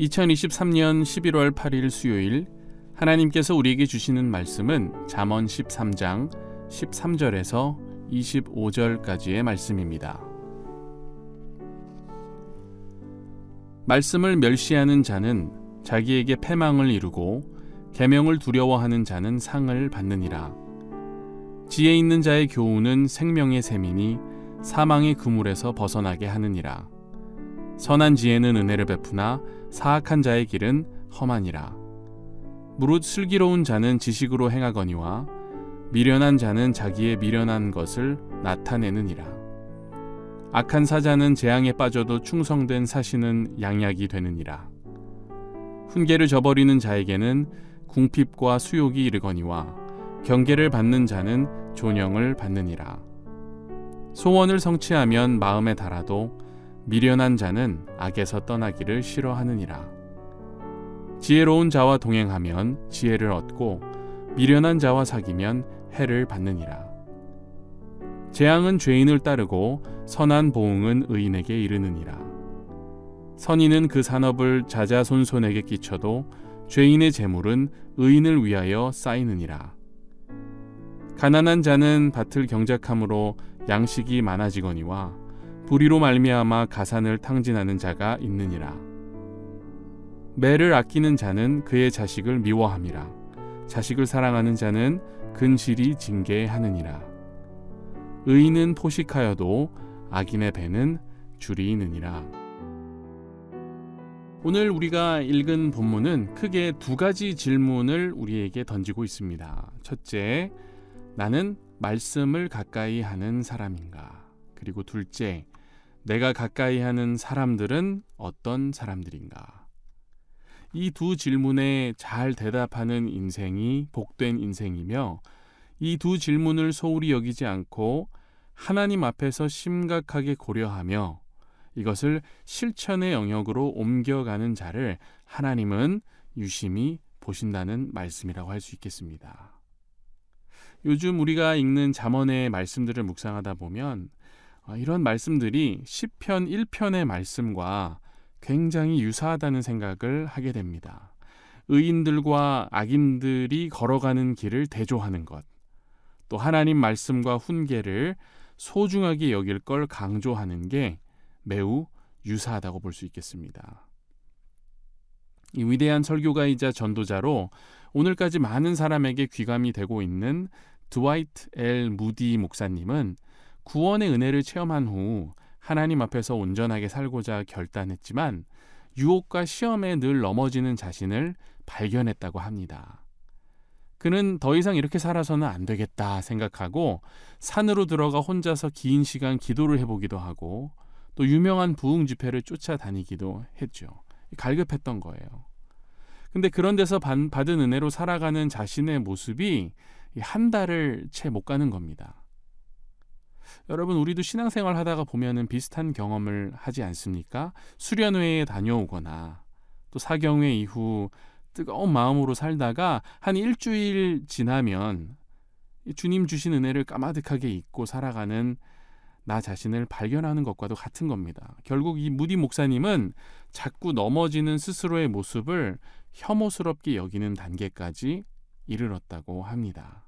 2023년 11월 8일 수요일 하나님께서 우리에게 주시는 말씀은 잠언 13장 13절에서 25절까지의 말씀입니다. 말씀을 멸시하는 자는 자기에게 패망을 이루고 계명을 두려워하는 자는 상을 받느니라. 지혜 있는 자의 교훈은 생명의 샘이니 사망의 그물에서 벗어나게 하느니라. 선한 지혜는 은혜를 베푸나 사악한 자의 길은 험하니라. 무릇 슬기로운 자는 지식으로 행하거니와 미련한 자는 자기의 미련한 것을 나타내느니라. 악한 사자는 재앙에 빠져도 충성된 사신은 양약이 되느니라. 훈계를 저버리는 자에게는 궁핍과 수욕이 이르거니와 경계를 받는 자는 존영을 받느니라. 소원을 성취하면 마음에 달아도 미련한 자는 악에서 떠나기를 싫어하느니라. 지혜로운 자와 동행하면 지혜를 얻고 미련한 자와 사귀면 해를 받느니라. 재앙은 죄인을 따르고 선한 보응은 의인에게 이르느니라. 선인은 그 산업을 자자손손에게 끼쳐도 죄인의 재물은 의인을 위하여 쌓이느니라. 가난한 자는 밭을 경작함으로 양식이 많아지거니와 불의로 말미암아 가산을 탕진하는 자가 있느니라. 매를 아끼는 자는 그의 자식을 미워함이라. 자식을 사랑하는 자는 근실이 징계하느니라. 의인은 포식하여도 악인의 배는 줄이 있느니라. 오늘 우리가 읽은 본문은 크게 두 가지 질문을 우리에게 던지고 있습니다. 첫째, 나는 말씀을 가까이 하는 사람인가? 그리고 둘째, 내가 가까이 하는 사람들은 어떤 사람들인가? 이 두 질문에 잘 대답하는 인생이 복된 인생이며, 이 두 질문을 소홀히 여기지 않고 하나님 앞에서 심각하게 고려하며 이것을 실천의 영역으로 옮겨가는 자를 하나님은 유심히 보신다는 말씀이라고 할 수 있겠습니다. 요즘 우리가 읽는 잠언의 말씀들을 묵상하다 보면 이런 말씀들이 시편 1편의 말씀과 굉장히 유사하다는 생각을 하게 됩니다. 의인들과 악인들이 걸어가는 길을 대조하는 것, 또 하나님 말씀과 훈계를 소중하게 여길 걸 강조하는 게 매우 유사하다고 볼 수 있겠습니다. 이 위대한 설교가이자 전도자로 오늘까지 많은 사람에게 귀감이 되고 있는 드와이트 L. 무디 목사님은 구원의 은혜를 체험한 후 하나님 앞에서 온전하게 살고자 결단했지만 유혹과 시험에 늘 넘어지는 자신을 발견했다고 합니다. 그는 더 이상 이렇게 살아서는 안 되겠다 생각하고 산으로 들어가 혼자서 긴 시간 기도를 해보기도 하고 또 유명한 부흥 집회를 쫓아다니기도 했죠. 갈급했던 거예요. 근데 그런 데서 받은 은혜로 살아가는 자신의 모습이 한 달을 채 못 가는 겁니다. 여러분, 우리도 신앙생활 하다가 보면은 비슷한 경험을 하지 않습니까? 수련회에 다녀오거나 또 사경회 이후 뜨거운 마음으로 살다가 한 일주일 지나면 주님 주신 은혜를 까마득하게 잊고 살아가는 나 자신을 발견하는 것과도 같은 겁니다. 결국 이 무디 목사님은 자꾸 넘어지는 스스로의 모습을 혐오스럽게 여기는 단계까지 이르렀다고 합니다.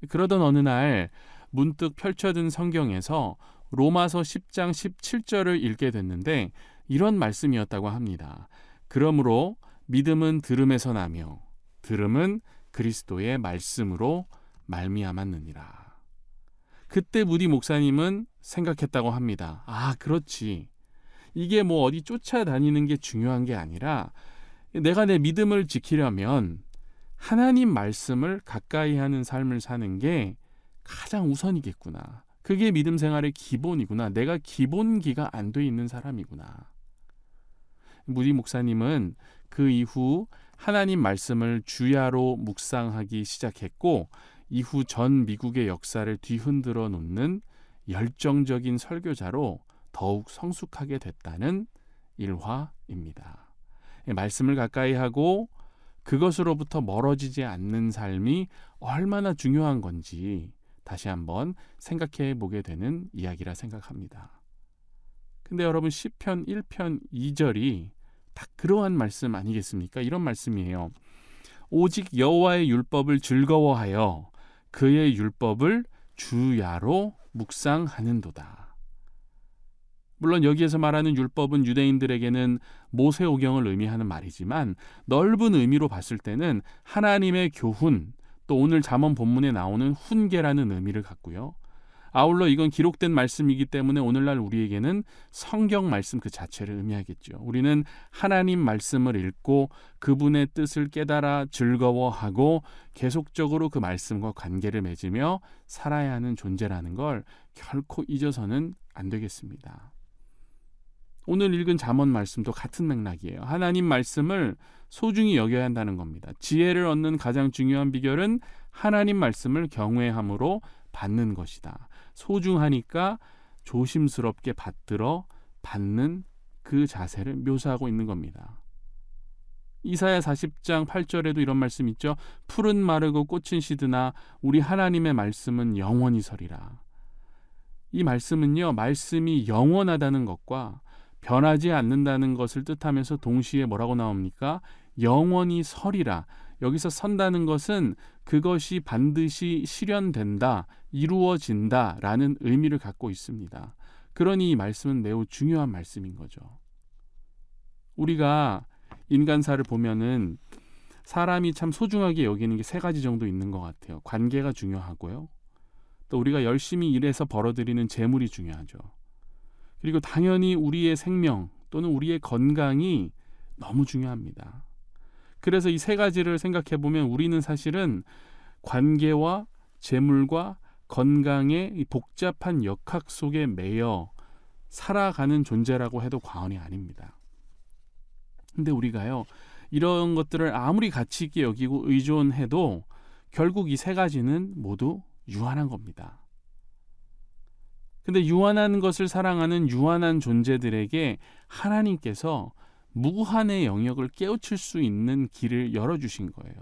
그러던 어느 날 문득 펼쳐든 성경에서 로마서 10장 17절을 읽게 됐는데 이런 말씀이었다고 합니다. 그러므로 믿음은 들음에서 나며 들음은 그리스도의 말씀으로 말미암았느니라. 그때 무디 목사님은 생각했다고 합니다. 아, 그렇지. 이게 뭐 어디 쫓아다니는 게 중요한 게 아니라 내가 내 믿음을 지키려면 하나님 말씀을 가까이 하는 삶을 사는 게 가장 우선이겠구나. 그게 믿음 생활의 기본이구나. 내가 기본기가 안 돼 있는 사람이구나. 무디 목사님은 그 이후 하나님 말씀을 주야로 묵상하기 시작했고 이후 전 미국의 역사를 뒤흔들어 놓는 열정적인 설교자로 더욱 성숙하게 됐다는 일화입니다. 말씀을 가까이 하고 그것으로부터 멀어지지 않는 삶이 얼마나 중요한 건지 다시 한번 생각해 보게 되는 이야기라 생각합니다. 근데 여러분, 시편 1편 2절이 딱 그러한 말씀 아니겠습니까? 이런 말씀이에요. 오직 여호와의 율법을 즐거워하여 그의 율법을 주야로 묵상하는도다. 물론 여기에서 말하는 율법은 유대인들에게는 모세오경을 의미하는 말이지만 넓은 의미로 봤을 때는 하나님의 교훈, 또 오늘 잠언 본문에 나오는 훈계라는 의미를 갖고요. 아울러 이건 기록된 말씀이기 때문에 오늘날 우리에게는 성경 말씀 그 자체를 의미하겠죠. 우리는 하나님 말씀을 읽고 그분의 뜻을 깨달아 즐거워하고 계속적으로 그 말씀과 관계를 맺으며 살아야 하는 존재라는 걸 결코 잊어서는 안 되겠습니다. 오늘 읽은 잠언 말씀도 같은 맥락이에요. 하나님 말씀을 소중히 여겨야 한다는 겁니다. 지혜를 얻는 가장 중요한 비결은 하나님 말씀을 경외함으로 받는 것이다. 소중하니까 조심스럽게 받들어 받는 그 자세를 묘사하고 있는 겁니다. 이사야 40장 8절에도 이런 말씀 있죠. 풀은 마르고 꽃은 시드나 우리 하나님의 말씀은 영원히 서리라. 이 말씀은요, 말씀이 영원하다는 것과 변하지 않는다는 것을 뜻하면서 동시에 뭐라고 나옵니까? 영원히 서리라. 여기서 선다는 것은 그것이 반드시 실현된다, 이루어진다 라는 의미를 갖고 있습니다. 그러니 이 말씀은 매우 중요한 말씀인 거죠. 우리가 인간사를 보면은 사람이 참 소중하게 여기는 게 세 가지 정도 있는 것 같아요. 관계가 중요하고요. 또 우리가 열심히 일해서 벌어들이는 재물이 중요하죠. 그리고 당연히 우리의 생명 또는 우리의 건강이 너무 중요합니다. 그래서 이 세 가지를 생각해 보면 우리는 사실은 관계와 재물과 건강의 이 복잡한 역학 속에 매여 살아가는 존재라고 해도 과언이 아닙니다. 근데 우리가요, 이런 것들을 아무리 가치 있게 여기고 의존해도 결국 이 세 가지는 모두 유한한 겁니다. 근데 유한한 것을 사랑하는 유한한 존재들에게 하나님께서 무한의 영역을 깨우칠 수 있는 길을 열어주신 거예요.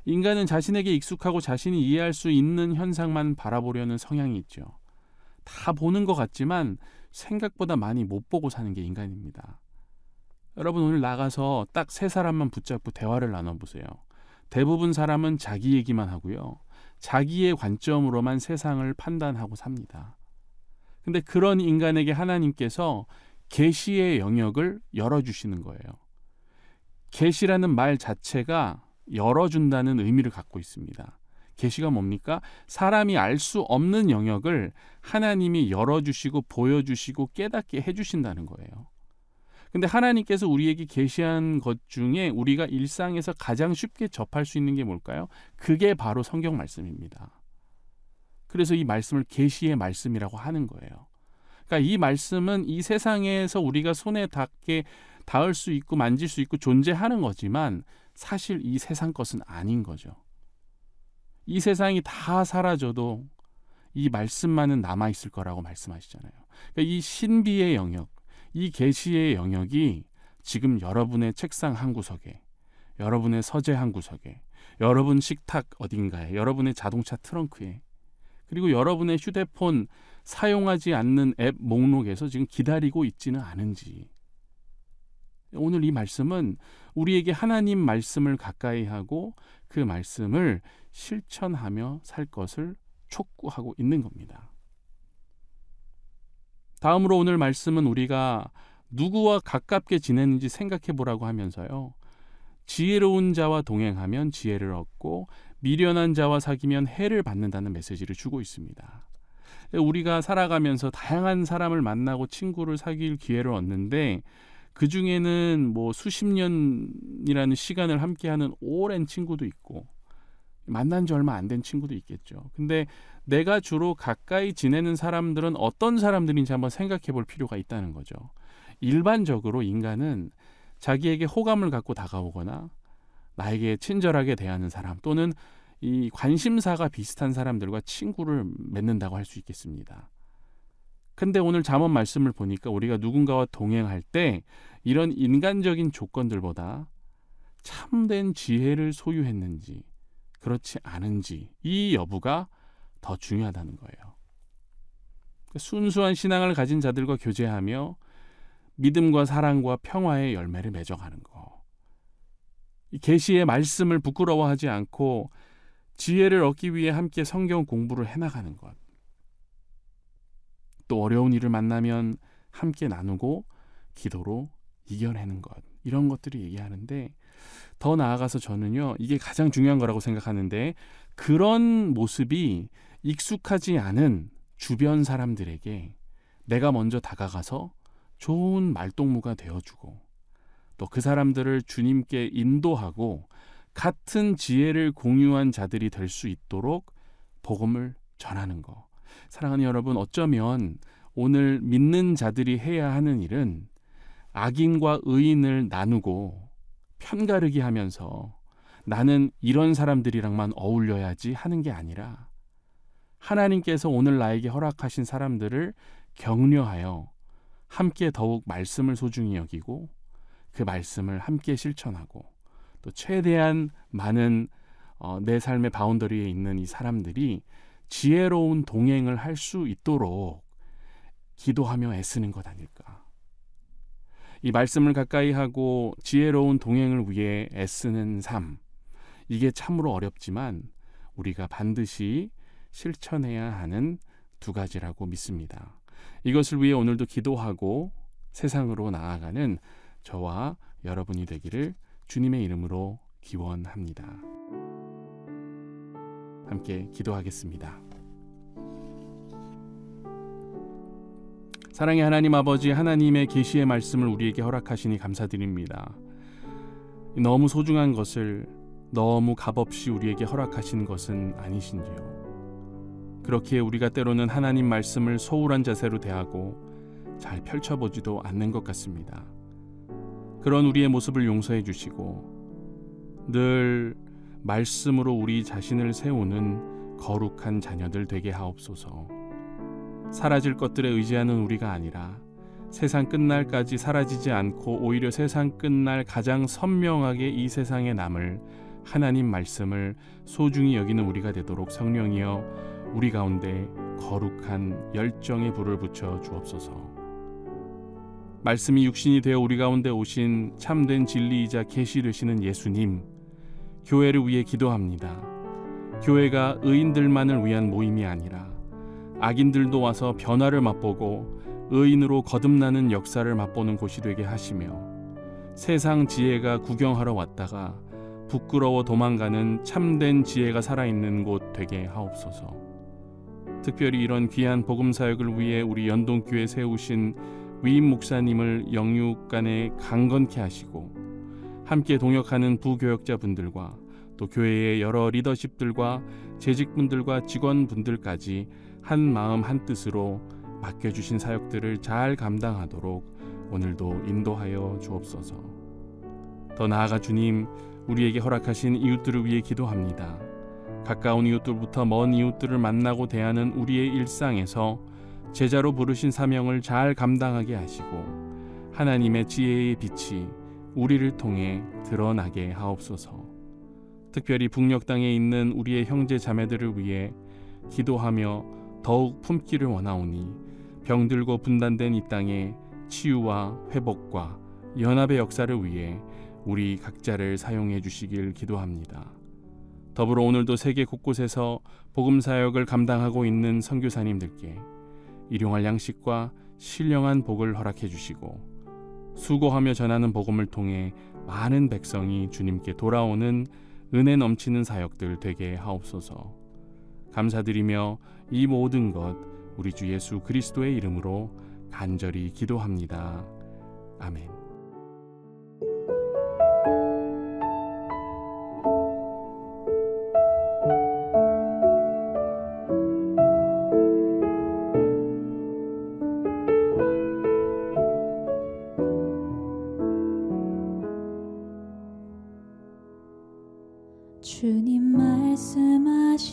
인간은 자신에게 익숙하고 자신이 이해할 수 있는 현상만 바라보려는 성향이 있죠. 다 보는 것 같지만 생각보다 많이 못 보고 사는 게 인간입니다. 여러분, 오늘 나가서 딱 세 사람만 붙잡고 대화를 나눠보세요. 대부분 사람은 자기 얘기만 하고요. 자기의 관점으로만 세상을 판단하고 삽니다. 근데 그런 인간에게 하나님께서 계시의 영역을 열어주시는 거예요. 계시라는 말 자체가 열어준다는 의미를 갖고 있습니다. 계시가 뭡니까? 사람이 알 수 없는 영역을 하나님이 열어주시고 보여주시고 깨닫게 해주신다는 거예요. 근데 하나님께서 우리에게 계시한 것 중에 우리가 일상에서 가장 쉽게 접할 수 있는 게 뭘까요? 그게 바로 성경 말씀입니다. 그래서 이 말씀을 계시의 말씀이라고 하는 거예요. 그러니까 이 말씀은 이 세상에서 우리가 손에 닿을 수 있고 만질 수 있고 존재하는 거지만 사실 이 세상 것은 아닌 거죠. 이 세상이 다 사라져도 이 말씀만은 남아있을 거라고 말씀하시잖아요. 그러니까 이 신비의 영역, 이 계시의 영역이 지금 여러분의 책상 한 구석에, 여러분의 서재 한 구석에, 여러분 식탁 어딘가에, 여러분의 자동차 트렁크에, 그리고 여러분의 휴대폰 사용하지 않는 앱 목록에서 지금 기다리고 있지는 않은지. 오늘 이 말씀은 우리에게 하나님 말씀을 가까이 하고 그 말씀을 실천하며 살 것을 촉구하고 있는 겁니다. 다음으로 오늘 말씀은 우리가 누구와 가깝게 지내는지 생각해 보라고 하면서요. 지혜로운 자와 동행하면 지혜를 얻고 미련한 자와 사귀면 해를 받는다는 메시지를 주고 있습니다. 우리가 살아가면서 다양한 사람을 만나고 친구를 사귈 기회를 얻는데 그 중에는 뭐 수십 년이라는 시간을 함께하는 오랜 친구도 있고 만난 지 얼마 안 된 친구도 있겠죠. 근데 내가 주로 가까이 지내는 사람들은 어떤 사람들인지 한번 생각해 볼 필요가 있다는 거죠. 일반적으로 인간은 자기에게 호감을 갖고 다가오거나 나에게 친절하게 대하는 사람 또는 이 관심사가 비슷한 사람들과 친구를 맺는다고 할 수 있겠습니다. 근데 오늘 잠언 말씀을 보니까 우리가 누군가와 동행할 때 이런 인간적인 조건들보다 참된 지혜를 소유했는지 그렇지 않은지 이 여부가 더 중요하다는 거예요. 순수한 신앙을 가진 자들과 교제하며 믿음과 사랑과 평화의 열매를 맺어가는 거. 이 계시의 말씀을 부끄러워하지 않고 지혜를 얻기 위해 함께 성경 공부를 해나가는 것. 또 어려운 일을 만나면 함께 나누고 기도로 이겨내는 것. 이런 것들을 얘기하는데, 더 나아가서 저는요, 이게 가장 중요한 거라고 생각하는데, 그런 모습이 익숙하지 않은 주변 사람들에게 내가 먼저 다가가서 좋은 말동무가 되어주고, 또 그 사람들을 주님께 인도하고 같은 지혜를 공유한 자들이 될 수 있도록 복음을 전하는 거. 사랑하는 여러분, 어쩌면 오늘 믿는 자들이 해야 하는 일은 악인과 의인을 나누고 편가르기 하면서 나는 이런 사람들이랑만 어울려야지 하는 게 아니라, 하나님께서 오늘 나에게 허락하신 사람들을 격려하여 함께 더욱 말씀을 소중히 여기고 그 말씀을 함께 실천하고, 또 최대한 많은 내 삶의 바운더리에 있는 이 사람들이 지혜로운 동행을 할 수 있도록 기도하며 애쓰는 것 아닐까. 이 말씀을 가까이 하고 지혜로운 동행을 위해 애쓰는 삶, 이게 참으로 어렵지만 우리가 반드시 실천해야 하는 두 가지라고 믿습니다. 이것을 위해 오늘도 기도하고 세상으로 나아가는 저와 여러분이 되기를 주님의 이름으로 기원합니다. 함께 기도하겠습니다. 사랑의 하나님 아버지, 하나님의 계시의 말씀을 우리에게 허락하시니 감사드립니다. 너무 소중한 것을 너무 값없이 우리에게 허락하신 것은 아니신지요. 그렇기에 우리가 때로는 하나님 말씀을 소홀한 자세로 대하고 잘 펼쳐보지도 않는 것 같습니다. 그런 우리의 모습을 용서해 주시고 늘 말씀으로 우리 자신을 세우는 거룩한 자녀들 되게 하옵소서. 사라질 것들에 의지하는 우리가 아니라 세상 끝날까지 사라지지 않고 오히려 세상 끝날 가장 선명하게 이 세상에 남을 하나님 말씀을 소중히 여기는 우리가 되도록 성령이여 우리 가운데 거룩한 열정의 불을 붙여 주옵소서. 말씀이 육신이 되어 우리 가운데 오신 참된 진리이자 계시 되시는 예수님, 교회를 위해 기도합니다. 교회가 의인들만을 위한 모임이 아니라 악인들도 와서 변화를 맛보고 의인으로 거듭나는 역사를 맛보는 곳이 되게 하시며, 세상 지혜가 구경하러 왔다가 부끄러워 도망가는 참된 지혜가 살아있는 곳 되게 하옵소서. 특별히 이런 귀한 복음사역을 위해 우리 연동교회 세우신 위임 목사님을 영육간에 강건케 하시고, 함께 동역하는 부교역자분들과 또 교회의 여러 리더십들과 재직분들과 직원분들까지 한 마음 한 뜻으로 맡겨주신 사역들을 잘 감당하도록 오늘도 인도하여 주옵소서. 더 나아가 주님, 우리에게 허락하신 이웃들을 위해 기도합니다. 가까운 이웃들부터 먼 이웃들을 만나고 대하는 우리의 일상에서 제자로 부르신 사명을 잘 감당하게 하시고 하나님의 지혜의 빛이 우리를 통해 드러나게 하옵소서. 특별히 북녘 땅에 있는 우리의 형제 자매들을 위해 기도하며 더욱 품기를 원하오니, 병들고 분단된 이 땅에 치유와 회복과 연합의 역사를 위해 우리 각자를 사용해 주시길 기도합니다. 더불어 오늘도 세계 곳곳에서 복음 사역을 감당하고 있는 선교사님들께 일용할 양식과 신령한 복을 허락해 주시고, 수고하며 전하는 복음을 통해 많은 백성이 주님께 돌아오는 은혜 넘치는 사역들 되게 하옵소서. 감사드리며 이 모든 것 우리 주 예수 그리스도의 이름으로 간절히 기도합니다. 아멘. 주님 말씀하시면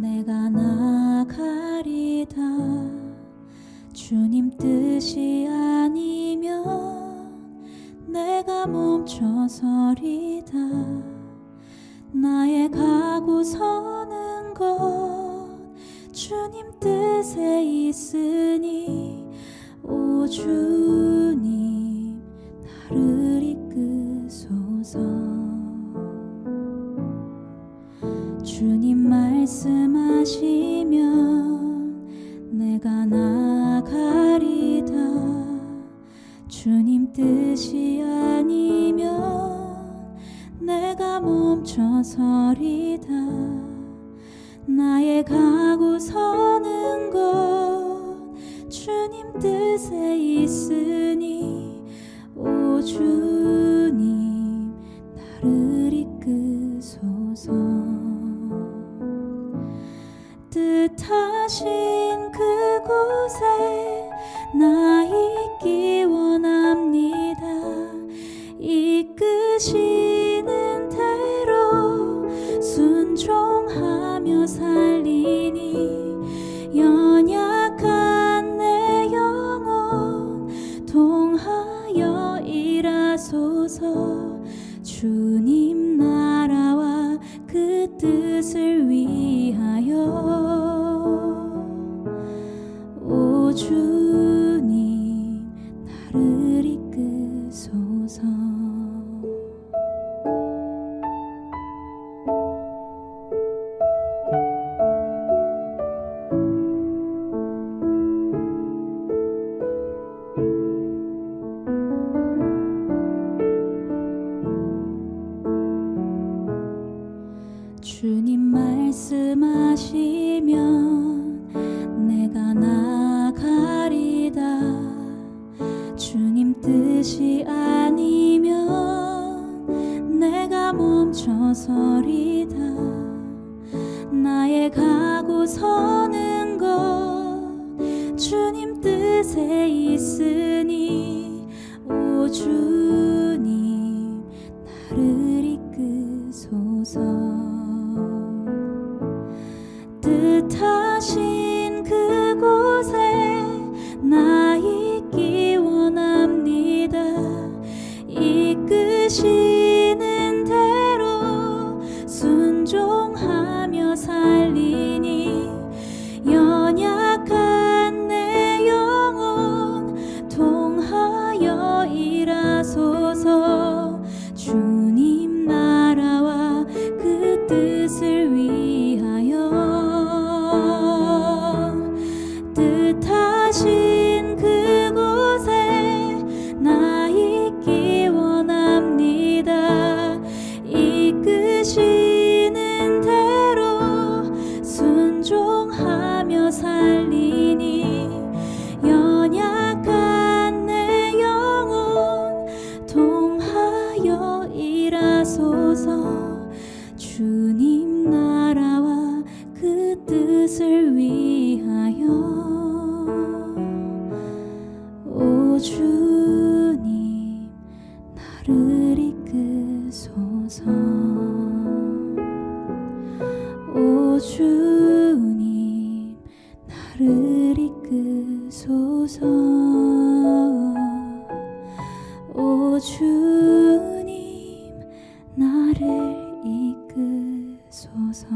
내가 나가리다. 주님 뜻이 아니면 내가 멈춰서리다. 나의 가고 서는 것 주님 뜻에 있으니 오 주님 나를 이끄소서. 주님 말씀하시면 내가 나가리다. 주님 뜻이 아니면 내가 멈춰서리다. 나의 가고 서는 곳 주님 뜻에 있으니 오 주님 나를 이끄소서. 뜻하신 그곳에 나 있기 원합니다. 이끄시는 대로 순종하며 살리니 연약한 내 영혼 통하여 일하소서. 주님 나라와 그 뜻을 위하여 오 주님 나를 이끄소서. 주님 말씀하시면 내가 나가리다. 주님 뜻이 아니면 내가 멈춰서리다. 나의 가고 서는 곳 주님 뜻에 있으니 오 주님 나를 이끄소서. 뜻하신 그곳에 나 있기 원합니다. 이끄시는 대로 순종하며 살리니 연약한 내 영혼 통하여 일하소서. 주님 나라와 그 뜻을 위하여 뜻하신 그곳에 나 있기 원합니다. 이끄시는 대로 순종하며 살리니 연약한 내 영혼 통하여 일하소서. 주님 나라와 그 뜻을 위하여 오 주님 나를 이끄소서. 오 주님 나를 이끄소서. 오 주님 나를 이끄소서.